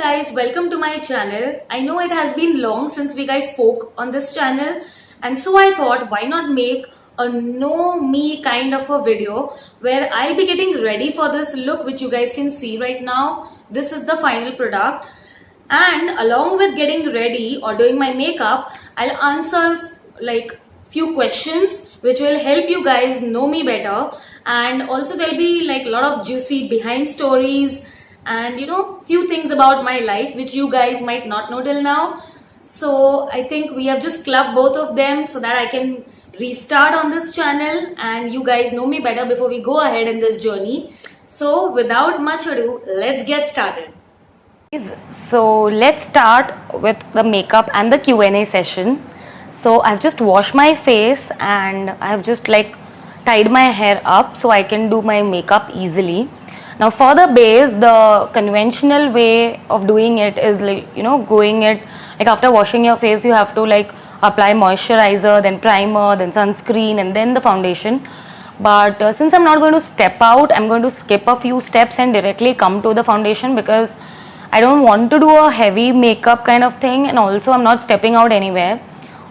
Guys, welcome to my channel. I know it has been long since we guys spoke on this channel, and so I thought why not make a know me kind of a video where I'll be getting ready for this look which you guys can see right now. This is the final product, and along with getting ready or doing my makeup, I'll answer like few questions which will help you guys know me better, and also there'll be like a lot of juicy behind stories and few things about my life which you guys might not know till now. So I think we have just clubbed both of them so that I can restart on this channel and you guys know me better before we go ahead in this journey. So without much ado, let's get started. So let's start with the makeup and the Q&A session. So I've just washed my face and I've just like tied my hair up so I can do my makeup easily. Now for the base, the conventional way of doing it is like, going it like after washing your face, you have to like apply moisturizer, then primer, then sunscreen, and then the foundation. But since I'm not going to step out, I'm going to skip a few steps and directly come to the foundation because I don't want to do a heavy makeup kind of thing, and also I'm not stepping out anywhere.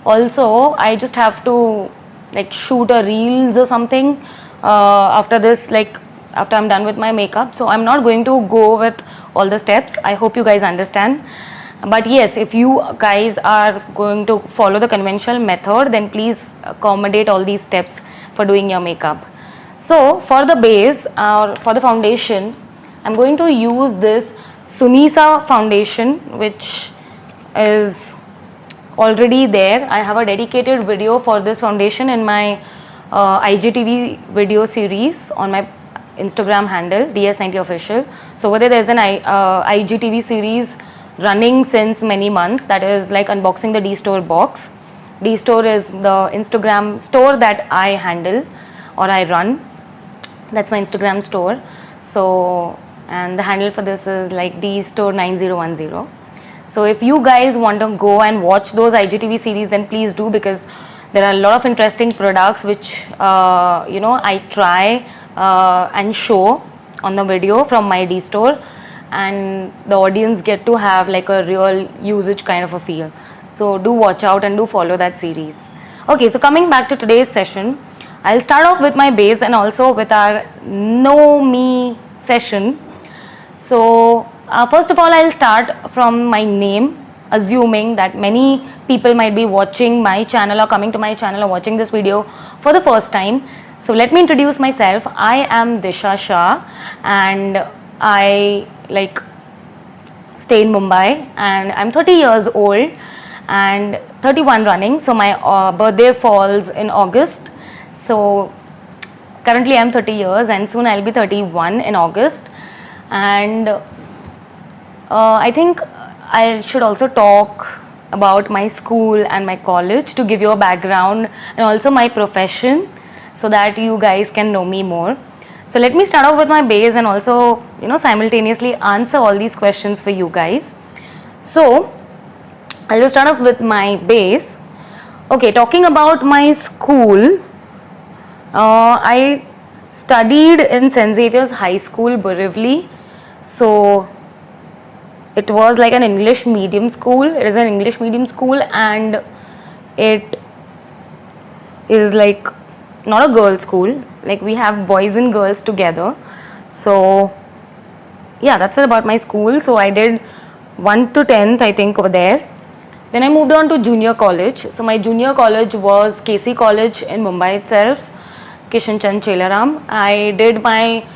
Also, I just have to like shoot a reels or something after this, like after I'm done with my makeup. So I'm not going to go with all the steps. I hope you guys understand. But yes, if you guys are going to follow the conventional method, then please accommodate all these steps for doing your makeup. So for the base or for the foundation, I'm going to use this Sunisa foundation, which is already there. I have a dedicated video for this foundation in my IGTV video series on my Instagram handle DS90official. So over there's an IGTV series running since many months, that is like unboxing the D-Store box. D-Store is the Instagram store that I handle or I run. That's my Instagram store. So, and the handle for this is like D-Store 9010. So if you guys want to go and watch those IGTV series, then please do, because there are a lot of interesting products which I try and show on the video from my D-Store, and the audience get to have like a real usage kind of a feel. So do watch out and do follow that series. Okay, so coming back to today's session, I'll start off with my base and also with our know me session. So first of all, I'll start from my name, assuming that many people might be watching my channel or coming to my channel or watching this video for the first time. So let me introduce myself. I am Disha Shah and I like stay in Mumbai, and I'm 30 years old and 31 running. So my birthday falls in August. So currently I'm 30 years and soon I'll be 31 in August. And I think I should also talk about my school and my college to give you a background, and also my profession, so that you guys can know me more. So let me start off with my base and also simultaneously answer all these questions for you guys. So I'll just start off with my base. Okay, talking about my school, I studied in St. Xavier's High School, Borivali. So it was like an English medium school. It is an English medium school, and it is like not a girls' school. Like we have boys and girls together. So yeah, that's it about my school. So I did 1 to 10th, I think, over there. Then I moved on to junior college. So my junior college was KC College in Mumbai itself, Kishan Chand Chelaram. I did my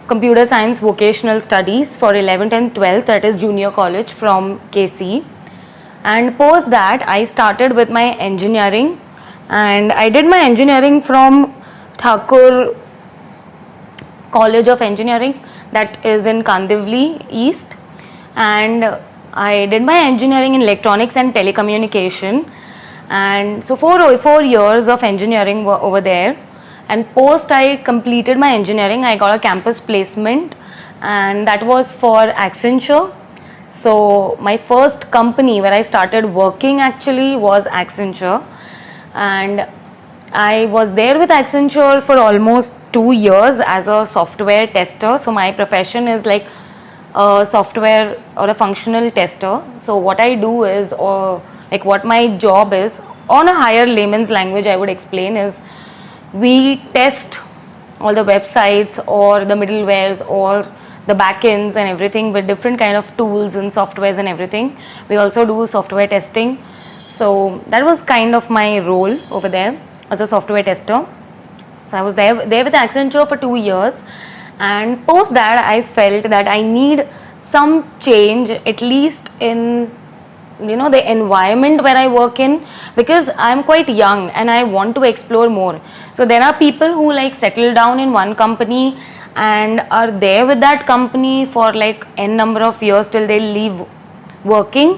computer science vocational studies for 11th and 12th, that is junior college from KC. And post that I started with my engineering, and I did my engineering from Thakur College of Engineering, that is in Kandivali East. And I did my engineering in electronics and telecommunication, and so 4 years of engineering were over there. And post I completed my engineering, I got a campus placement, and that was for Accenture. So my first company where I started working actually was Accenture, and I was there with Accenture for almost 2 years as a software tester. So my profession is like a software or a functional tester. So what I do is, or like what my job is, on a higher layman's language I would explain, is we test all the websites or the middlewares or the backends and everything with different kind of tools and softwares and everything. We also do software testing. So that was kind of my role over there as a software tester. So I was there with Accenture for 2 years, and post that I felt that I need some change, at least in the environment where I work in, because I'm quite young and I want to explore more. So there are people who like settle down in one company and are there with that company for like n number of years till they leave working.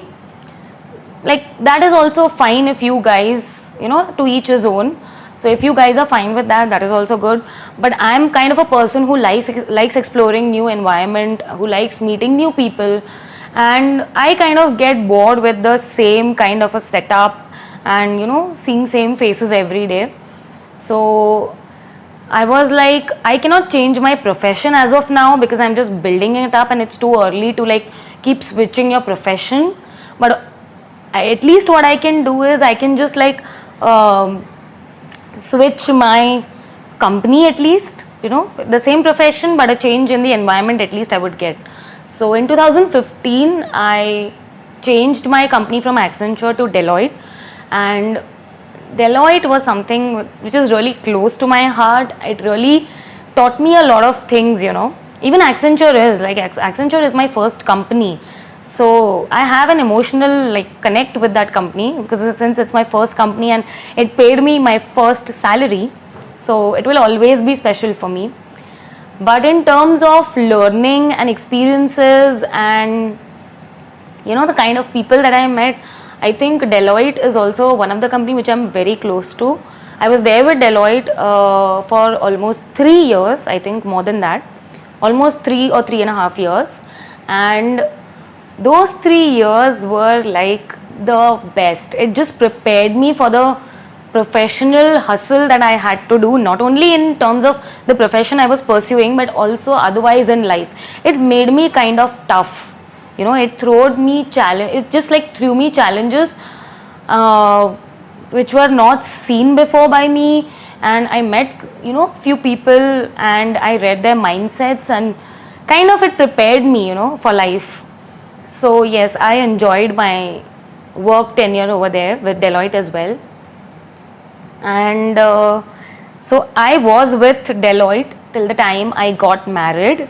Like that is also fine if you guys, to each his own. So if you guys are fine with that, that is also good. But I'm kind of a person who likes exploring new environment, who likes meeting new people, and I kind of get bored with the same kind of a setup and seeing same faces every day. So I was like, I cannot change my profession as of now because I'm just building it up and it's too early to like keep switching your profession. But at least what I can do is I can just like switch my company, at least, the same profession but a change in the environment at least I would get. So in 2015 I changed my company from Accenture to Deloitte, and Deloitte was something which is really close to my heart. It really taught me a lot of things, Even Accenture is like, Accenture is my first company. So I have an emotional like connect with that company because since it's my first company and it paid me my first salary. So it will always be special for me. But in terms of learning and experiences and the kind of people that I met, I think Deloitte is also one of the company which I'm very close to. I was there with Deloitte for almost 3 years, I think more than that, almost 3 or 3.5 years, and those 3 years were like the best. It just prepared me for the professional hustle that I had to do, not only in terms of the profession I was pursuing but also otherwise in life. It made me kind of tough. It just like threw me challenges which were not seen before by me, and I met few people and I read their mindsets, and kind of it prepared me for life. So yes, I enjoyed my work tenure over there with Deloitte as well. And so I was with Deloitte till the time I got married.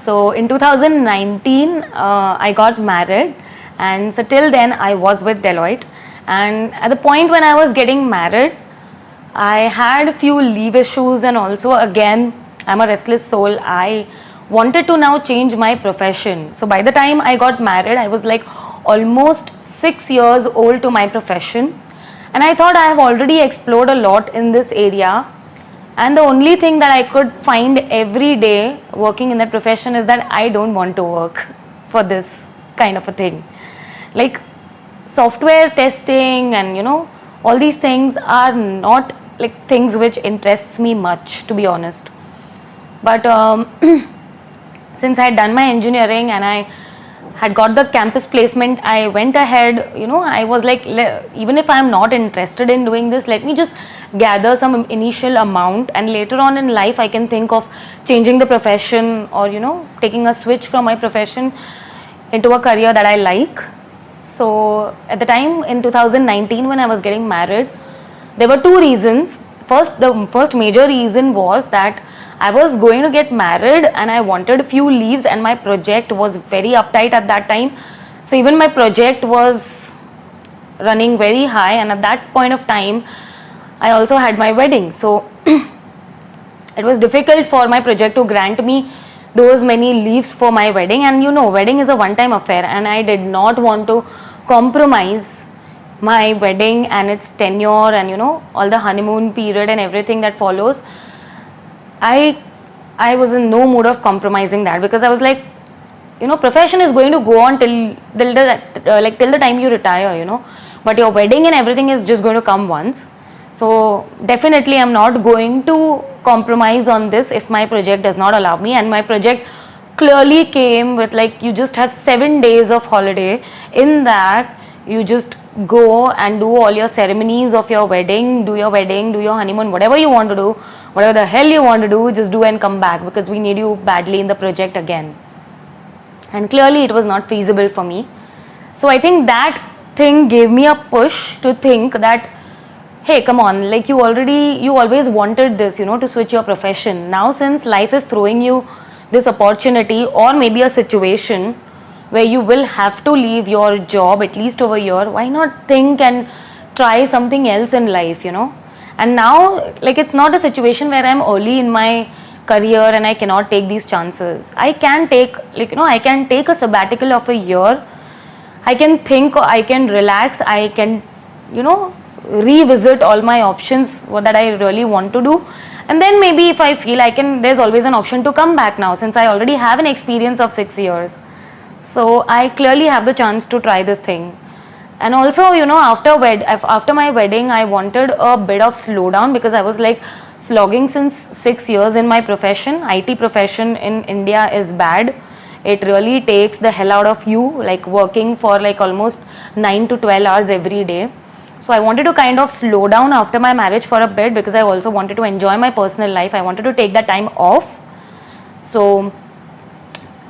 So in 2019 I got married, and so till then I was with Deloitte. And at the point when I was getting married, I had a few leave issues, and also again I'm a restless soul. I wanted to now change my profession. So by the time I got married, I was like almost 6 years old to my profession, and I thought I have already explored a lot in this area, and the only thing that I could find every day working in that profession is that I don't want to work for this kind of a thing. Like software testing and all these things are not like things which interests me much, to be honest. But since I had done my engineering and I had got the campus placement, I went ahead, I was like, even if I'm not interested in doing this, let me just gather some initial amount, and later on in life I can think of changing the profession or taking a switch from my profession into a career that I like. So at the time in 2019 when I was getting married, there were two reasons. The first major reason was that I was going to get married and I wanted a few leaves, and my project was very uptight at that time. So even my project was running very high, and at that point of time I also had my wedding. So it was difficult for my project to grant me those many leaves for my wedding, and wedding is a one-time affair, and I did not want to compromise my wedding and its tenure and all the honeymoon period and everything that follows. I was in no mood of compromising that, because I was like, profession is going to go on till the time you retire, but your wedding and everything is just going to come once. So definitely I'm not going to compromise on this if my project does not allow me, and my project clearly came with like you just have 7 days of holiday. In that, you just go and do all your ceremonies of your wedding, do your honeymoon, whatever you want to do, whatever the hell you want to do, just do and come back because we need you badly in the project again. And clearly, it was not feasible for me. So I think that thing gave me a push to think that, hey, come on, like you always wanted this, to switch your profession. Now, since life is throwing you this opportunity or maybe a situation where you will have to leave your job at least over a year, why not think and try something else in life, And now, like, it's not a situation where I'm early in my career and I cannot take these chances. I can take, I can take a sabbatical of a year. I can think, I can relax, I can, revisit all my options that I really want to do. And then maybe if I feel there's always an option to come back now since I already have an experience of 6 years. So I clearly have the chance to try this thing. And also, after my wedding, I wanted a bit of slowdown because I was like slogging since 6 years in my profession. IT profession in India is bad. It really takes the hell out of you, like working for like almost 9 to 12 hours every day. So I wanted to kind of slow down after my marriage for a bit because I also wanted to enjoy my personal life. I wanted to take that time off. So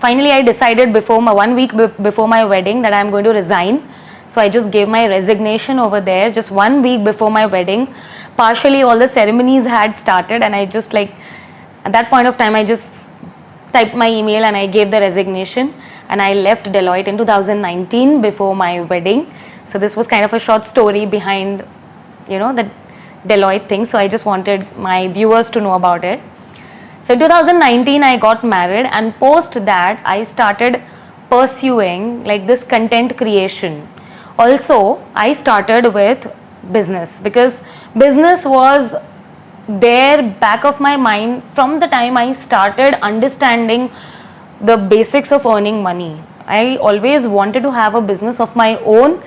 finally I decided before 1 week before my wedding that I'm going to resign. So I just gave my resignation over there just 1 week before my wedding. Partially all the ceremonies had started and I just like at that point of time I just typed my email and I gave the resignation and I left Deloitte in 2019 before my wedding. So this was kind of a short story behind, the Deloitte thing. So I just wanted my viewers to know about it. So in 2019 I got married and post that I started pursuing like this content creation. Also I started with business because business was there back of my mind from the time I started understanding the basics of earning money. I always wanted to have a business of my own.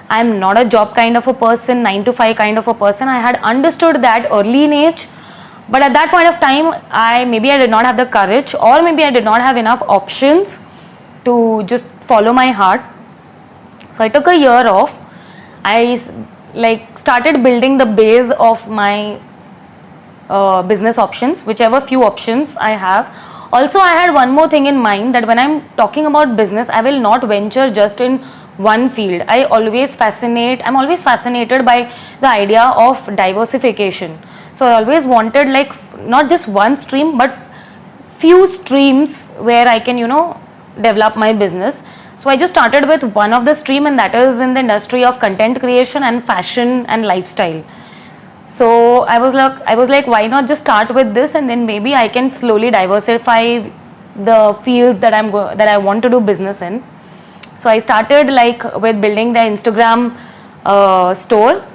I'm not a job kind of a person, 9 to 5 kind of a person. I had understood that early in age, but at that point of time I did not have the courage or maybe I did not have enough options to just follow my heart. So I took a year off. I started building the base of my business options, whichever few options I have. Also I had one more thing in mind that when I'm talking about business, I will not venture just in one field. I'm always fascinated by the idea of diversification. So I always wanted like not just one stream but few streams where I can develop my business. So I just started with one of the stream and that is in the industry of content creation and fashion and lifestyle. So I was like, why not just start with this and then maybe I can slowly diversify the fields that I want to do business in. So I started like with building the Instagram store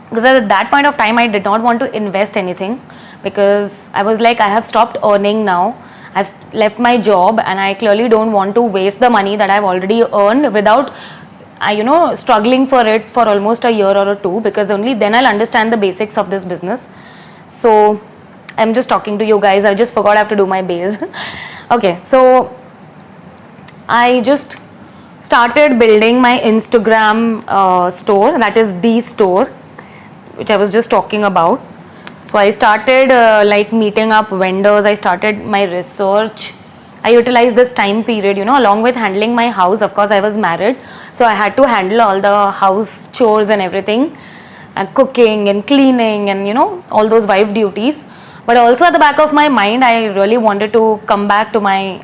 because at that point of time I did not want to invest anything because I was like, I have stopped earning now. I've left my job and I clearly don't want to waste the money that I've already earned without struggling for it for almost a year or two, because only then I'll understand the basics of this business. So I'm just talking to you guys. I just forgot I have to do my base. Okay, so I just started building my Instagram store, that is D store, which I was just talking about. So I started like meeting up vendors. I started my research. I utilized this time period, along with handling my house. Of course, I was married, so I had to handle all the house chores and everything, and cooking and cleaning and all those wife duties. But also at the back of my mind, I really wanted to come back to my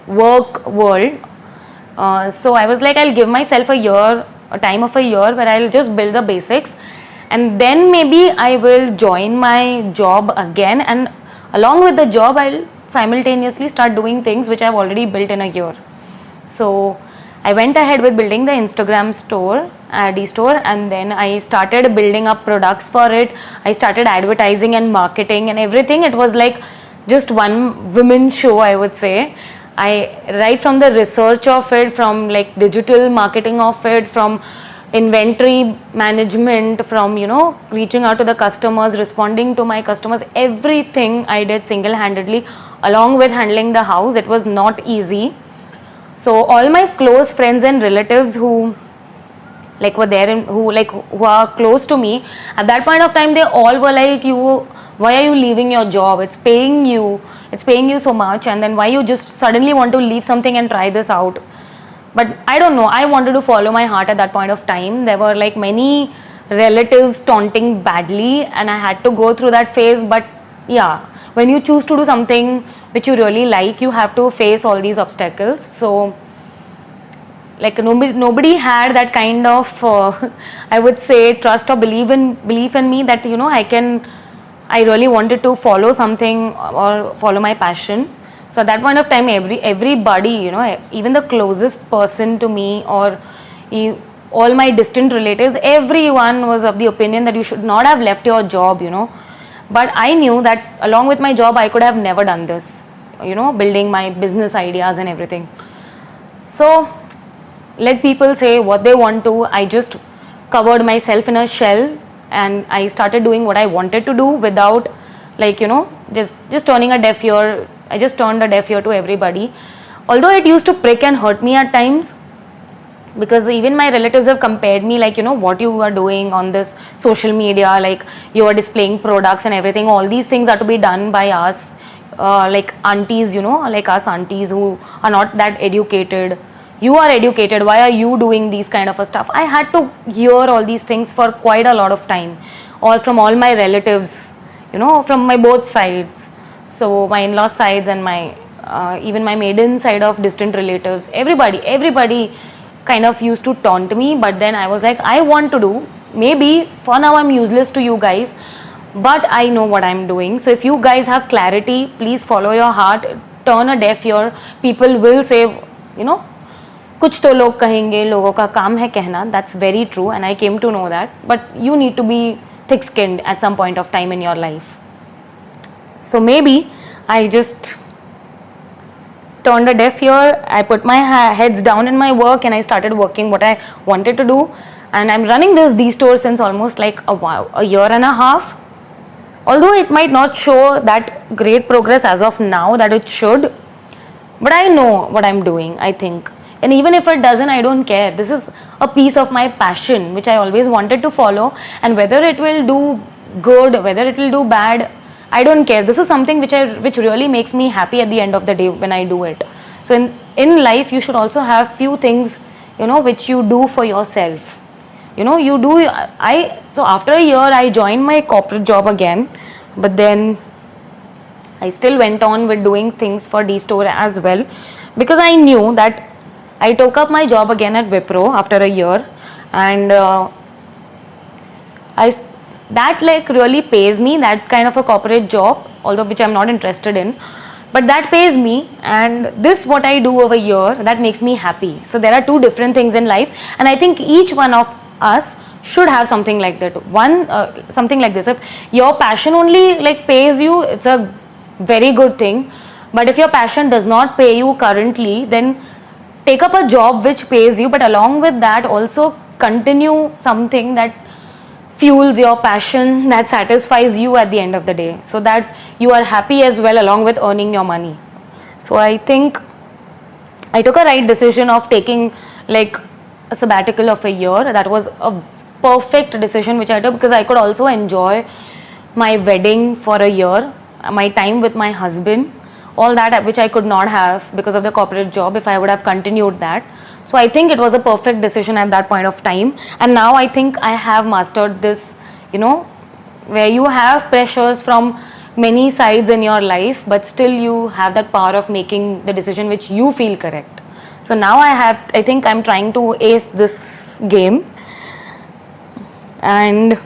work world. So I was like, I'll give myself a time of a year where I'll just build the basics, and then maybe I will join my job again, and along with the job I'll simultaneously start doing things which I've already built in a year. So I went ahead with building the Instagram store, D store, and then I started building up products for it. I started advertising and marketing and everything. It was like just one women show, I would say. Right from the research of it, from like digital marketing of it, from inventory management, from reaching out to the customers, responding to my customers, everything I did single-handedly along with handling the house. It was not easy. So all my close friends and relatives who like were there and who are close to me at that point of time, they all were like, you, why are you leaving your job? It's paying you so much, and then why you just suddenly want to leave something and try this out? But I don't know, I wanted to follow my heart at that point of time. There were like many relatives taunting badly, and I had to go through that phase. But yeah, when you choose to do something which you really like, you have to face all these obstacles. So like nobody had that kind of I would say trust or belief in me that, you know, I really wanted to follow something or follow my passion. So at that point of time, everybody, you know, even the closest person to me or all my distant relatives, everyone was of the opinion that you should not have left your job, you know. But I knew that along with my job, I could have never done this, you know, building my business ideas and everything. So let people say what they want to. I just covered myself in a shell, and I started doing what I wanted to do without, like, you know, just turning a deaf ear. I just turned a deaf ear to everybody, although it used to prick and hurt me at times, because even my relatives have compared me, like, you know, what you are doing on this social media, like you are displaying products and everything. All these things are to be done by us, like aunties, you know, like us aunties who are not that educated. You are educated, why are you doing these kind of a stuff? I had to hear all these things for quite a lot of time, all from all my relatives, you know, from my both sides. So my in-law sides and my even my maiden side of distant relatives, everybody kind of used to taunt me. But then I was like, I want to do, maybe for now I'm useless to you guys, but I know what I'm doing. So if you guys have clarity, please follow your heart, turn a deaf ear. People will say, you know, कुछ तो लोग कहेंगे, लोगों का काम है कहना. That's very true, and I came to know that. But you need to be thick-skinned at some point of time in your life. So maybe I just turned a deaf ear. I put my heads down in my work, and I started working what I wanted to do. And I'm running this D-store since almost like a year and a half. Although it might not show that great progress as of now that it should, but I know what I'm doing, I think. And even if it doesn't, I don't care. This is a piece of my passion which I always wanted to follow, and whether it will do good, whether it will do bad, I don't care. This is something which really makes me happy at the end of the day when I do it. So in life, you should also have few things, you know, which you do for yourself. You know, you do. So after a year, I joined my corporate job again, but then I still went on with doing things for D-Store as well, because I knew that I took up my job again at Wipro after a year, and that like really pays me, that kind of a corporate job, although which I'm not interested in, but that pays me. And this what I do over here, that makes me happy. So there are two different things in life, and I think each one of us should have something like that. Something like this. If your passion only like pays you, it's a very good thing. But if your passion does not pay you currently, then take up a job which pays you, but along with that also continue something that fuels your passion, that satisfies you at the end of the day, so that you are happy as well along with earning your money. So I think I took a right decision of taking like a sabbatical of a year. That was a perfect decision which I took, because I could also enjoy my wedding for a year, my time with my husband, all that which I could not have because of the corporate job if I would have continued that. So I think it was a perfect decision at that point of time. And now I think I have mastered this, you know, where you have pressures from many sides in your life, but still you have that power of making the decision which you feel correct. So now I think I'm trying to ace this game, and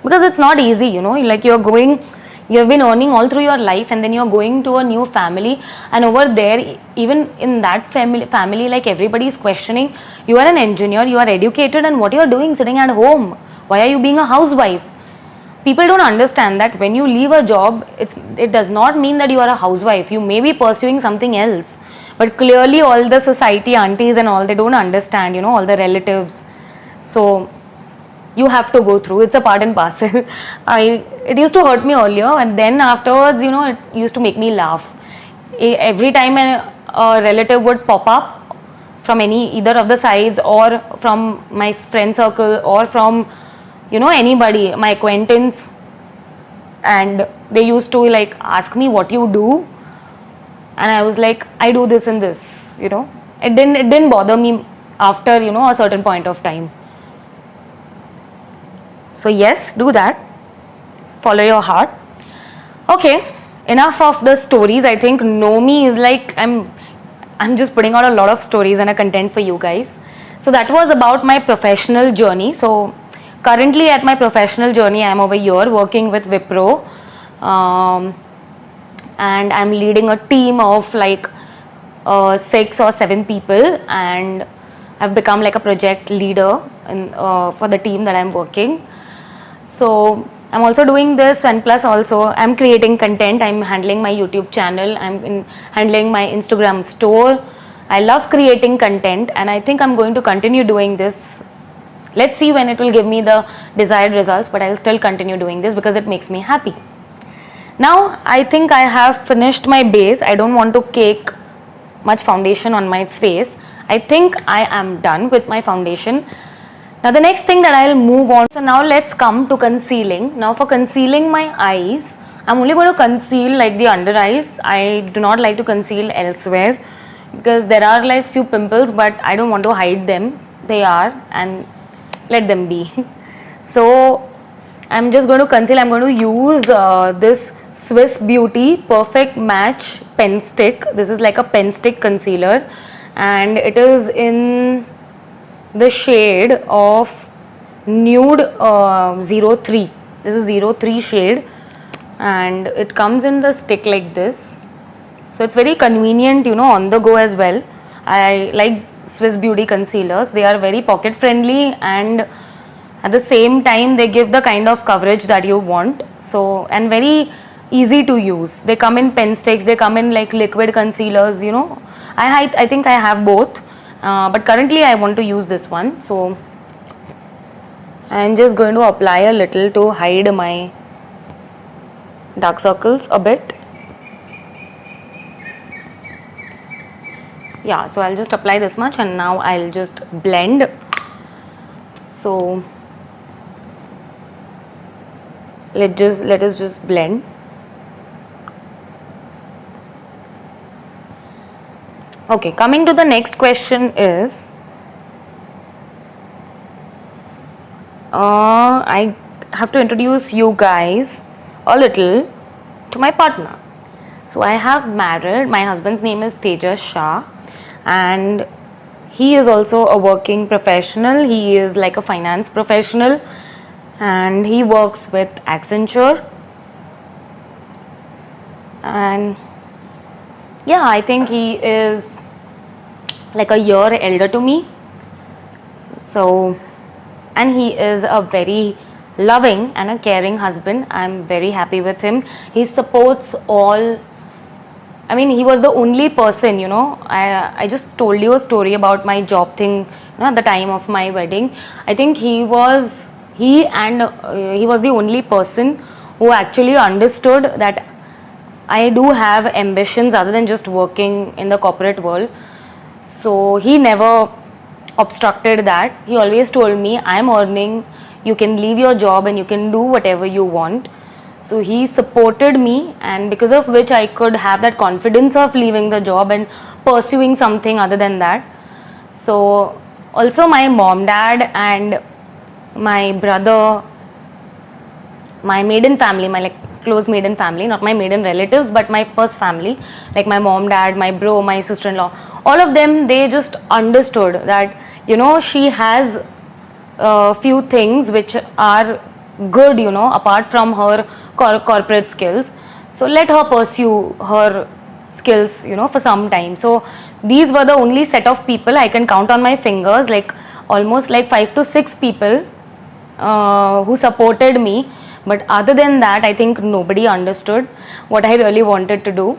because it's not easy, you know, like you have been earning all through your life, and then you're going to a new family, and over there, even in that family, like everybody is questioning, you are an engineer, you are educated, and what you are doing sitting at home? Why are you being a housewife? People don't understand that when you leave a job, it does not mean that you are a housewife. You may be pursuing something else, but clearly all the society aunties and all, they don't understand, you know, all the relatives. So you have to go through. It's a part and parcel. It used to hurt me earlier, and then afterwards, it used to make me laugh. Every time a relative would pop up from either of the sides, or from my friend circle, or from anybody, my acquaintance, and they used to like ask me what you do, and I was like, I do this and this. It didn't bother me after a certain point of time. So yes, do that. Follow your heart. Okay, enough of the stories. I think Know Me is like I'm just putting out a lot of stories and a content for you guys. So that was about my professional journey. So currently at my professional journey, I'm over here working with Wipro, and I'm leading a team of like 6 or 7 people, and I've become like a project leader for the team that I'm working. So I'm also doing this, and plus also I'm creating content. I'm handling my YouTube channel, handling my Instagram store. I love creating content, and I think I'm going to continue doing this. Let's see when it will give me the desired results, but I'll still continue doing this because it makes me happy. Now I think I have finished my base. I don't want to cake much foundation on my face. I think I am done with my foundation. Now the next thing that I'll move on. So now let's come to concealing. Now for concealing my eyes, I'm only going to conceal like the under eyes. I do not like to conceal elsewhere because there are like few pimples, but I don't want to hide them. They are, and let them be. So I'm just going to conceal. I'm going to use this Swiss Beauty Perfect Match pen stick. This is like a pen stick concealer, and it is in the shade of Nude 03. This is 03 shade, and it comes in the stick like this. So it's very convenient, on the go as well. I like Swiss Beauty concealers. They are very pocket friendly, and at the same time they give the kind of coverage that you want. So, and very easy to use. They come in pen sticks, they come in like liquid concealers. I think I have both, but currently I want to use this one. So I'm just going to apply a little to hide my dark circles a bit. Yeah, so I'll just apply this much, and now I'll just blend. So let us just blend. Okay, coming to the next question is, I have to introduce you guys a little to my partner. So I have married, my husband's name is Tejas Shah, and he is also a working professional. He is like a finance professional, and he works with Accenture. And yeah, I think he is like a year elder to me. So, and he is a very loving and a caring husband. I'm very happy with him. He supports all. I mean, he was the only person, I just told you a story about my job thing, at the time of my wedding. I think he was the only person who actually understood that I do have ambitions other than just working in the corporate world. So he never obstructed that. He always told me, I'm earning, you can leave your job and you can do whatever you want. So he supported me, and because of which I could have that confidence of leaving the job and pursuing something other than that. So also my mom, dad, and my brother, my maiden family, my close maiden family, not my maiden relatives, but my first family, like my mom, dad, my bro, my sister-in-law, all of them, they just understood that she has a few things which are good, apart from her corporate skills. So let her pursue her skills, for some time. So these were the only set of people I can count on my fingers, like almost like 5 to 6 people who supported me. But other than that, I think nobody understood what I really wanted to do.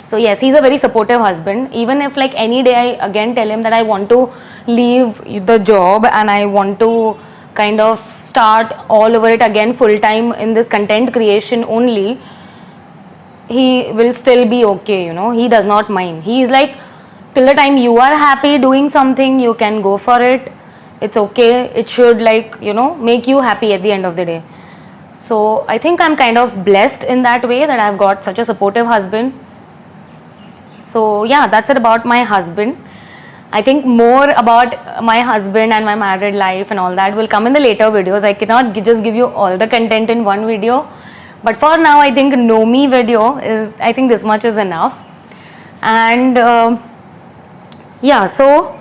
So yes, he's a very supportive husband. Even if like any day I again tell him that I want to leave the job and I want to kind of start all over it again full time in this content creation only, he will still be okay, you know. He does not mind. He is like, till the time you are happy doing something, you can go for it. It's okay. It should, like, you know, make you happy at the end of the day. So I think I'm kind of blessed in that way that I've got such a supportive husband. So yeah, that's it about my husband. I think more about my husband and my married life and all that will come in the later videos. I cannot just give you all the content in one video. But for now, I think know me video is, I think this much is enough. And yeah, so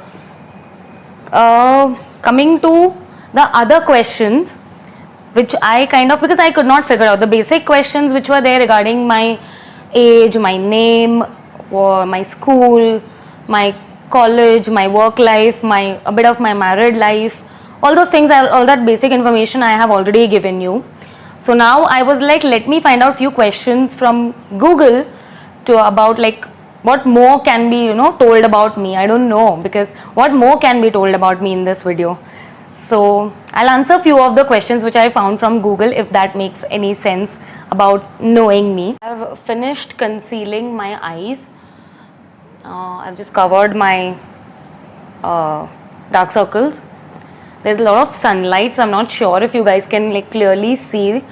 coming to the other questions, which I kind of, because I could not figure out the basic questions which were there regarding my age, my name, or my school, my college, my work life, my a bit of my married life, all those things, all that basic information I have already given you. So now I was like, let me find out few questions from Google to about like what more can be, you know, told about me. I don't know, because what more can be told about me in this video. So I'll answer few of the questions which I found from Google, if that makes any sense about knowing me. I've finished concealing my eyes. I've just covered my dark circles. There's a lot of sunlight, so I'm not sure if you guys can like clearly see,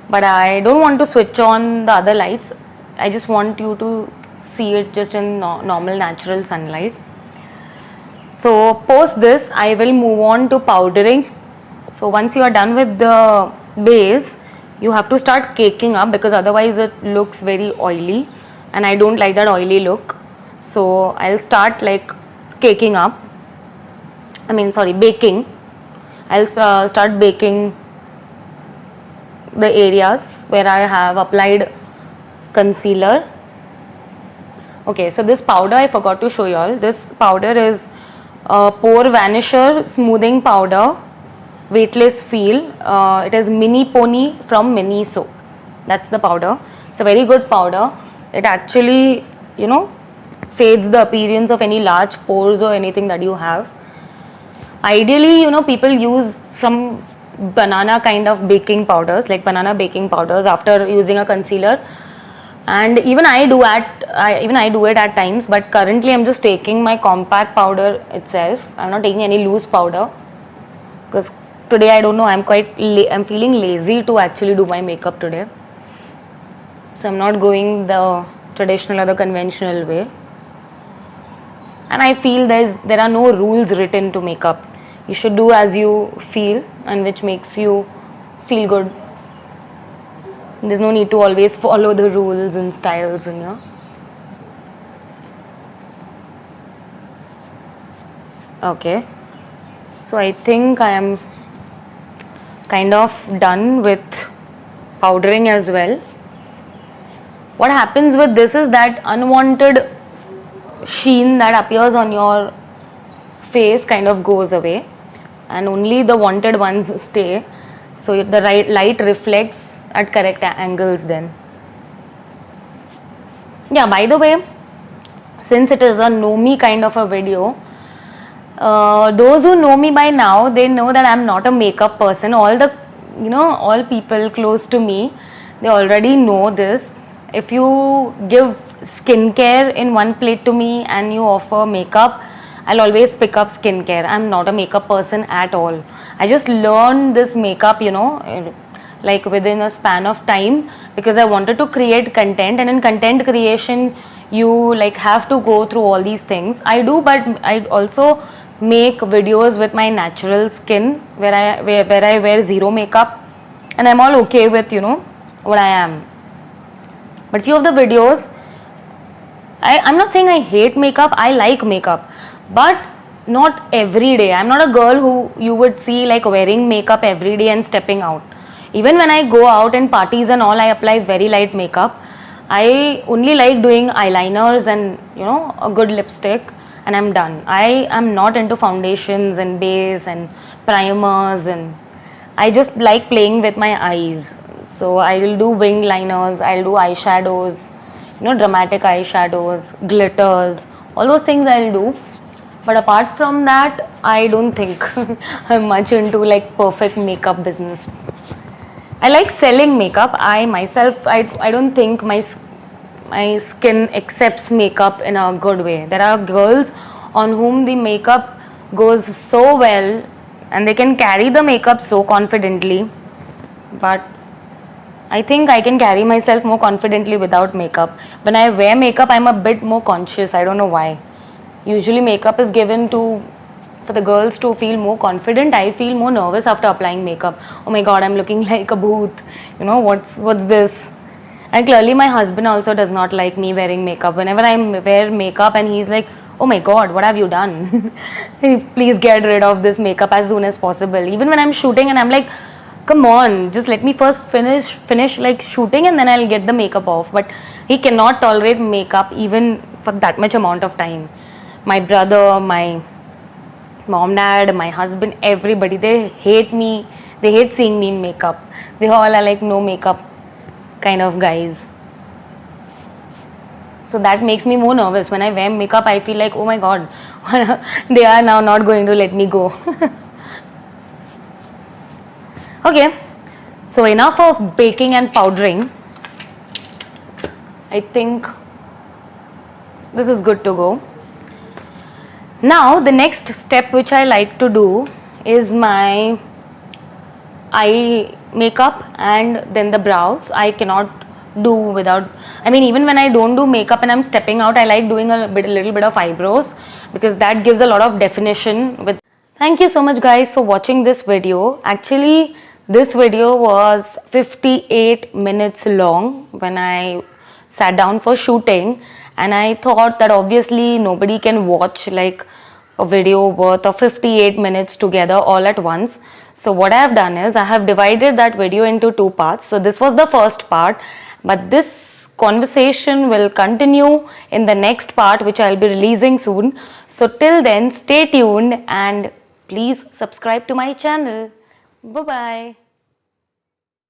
but I don't want to switch on the other lights. I just want you to see it just in normal natural sunlight. So post this, I will move on to powdering. So once you are done with the base, you have to start caking up, because otherwise it looks very oily and I don't like that oily look. So I'll start like baking. I'll start baking the areas where I have applied concealer. Okay, so this powder I forgot to show you all. This powder is Pore Vanisher Smoothing Powder, Weightless Feel. It is Mini Pony from Miniso. That's the powder. It's a very good powder. It actually, you know, fades the appearance of any large pores or anything that you have. Ideally, you know, people use some banana kind of baking powders, like banana baking powders, after using a concealer. And even I do it at times, but currently I'm just taking my compact powder itself. I'm not taking any loose powder, because today, I don't know, I'm feeling lazy to actually do my makeup today. So I'm not going the traditional or the conventional way. And I feel there are no rules written to makeup. You should do as you feel and which makes you feel good. There's no need to always follow the rules and styles, you know. Okay. So I think I am kind of done with powdering as well. What happens with this is that unwanted sheen that appears on your face kind of goes away, and only the wanted ones stay. So the light reflects at correct angles then. Yeah, by the way, since it is a know me kind of a video, those who know me by now, they know that I'm not a makeup person. All people close to me, they already know this. If you give skincare in one plate to me and you offer makeup, I'll always pick up skincare. I'm not a makeup person at all. I just learned this makeup, like within a span of time, because I wanted to create content, and in content creation you like have to go through all these things. I do, but I also make videos with my natural skin where I wear zero makeup, and I'm all okay with what I am. But few of the videos, I'm not saying I hate makeup, I like makeup, but not every day. I'm not a girl who you would see like wearing makeup every day and stepping out. Even when I go out in parties and all, I apply very light makeup. I only like doing eyeliners and a good lipstick, and I'm done. I am not into foundations and base and primers, and I just like playing with my eyes. So I will do wing liners, I'll do eyeshadows, dramatic eyeshadows, glitters, all those things I'll do. But apart from that, I don't think I'm much into like perfect makeup business. I like selling makeup. I myself, I don't think my skin accepts makeup in a good way. There are girls on whom the makeup goes so well and they can carry the makeup so confidently, but I think I can carry myself more confidently without makeup. When I wear makeup, I'm a bit more conscious. I don't know why. Usually makeup is given to for the girls to feel more confident. I feel more nervous after applying makeup. Oh my god, I'm looking like a booth. You know, what's this? And clearly my husband also does not like me wearing makeup. Whenever I wear makeup and he's like, oh my god, what have you done? Please get rid of this makeup as soon as possible. Even when I'm shooting and I'm like, come on, just let me first finish like shooting and then I'll get the makeup off. But he cannot tolerate makeup even for that much amount of time. My brother, my mom, dad, my husband, everybody, they hate me. They hate seeing me in makeup. They all are like no makeup kind of guys. So that makes me more nervous. When I wear makeup, I feel like, oh my god, they are now not going to let me go. Okay, so enough of baking and powdering. I think this is good to go. Now the next step which I like to do is my eye makeup and then the brows. I cannot do without, I mean, even when I don't do makeup and I'm stepping out, I like doing a little bit of eyebrows because that gives a lot of definition with. Thank you so much guys for watching this video. Actually, this video was 58 minutes long when I sat down for shooting, and I thought that obviously nobody can watch like a video worth of 58 minutes together all at once. So what I have done is I have divided that video into two parts. So this was the first part, but this conversation will continue in the next part which I'll be releasing soon. So till then, stay tuned and please subscribe to my channel. Bye bye.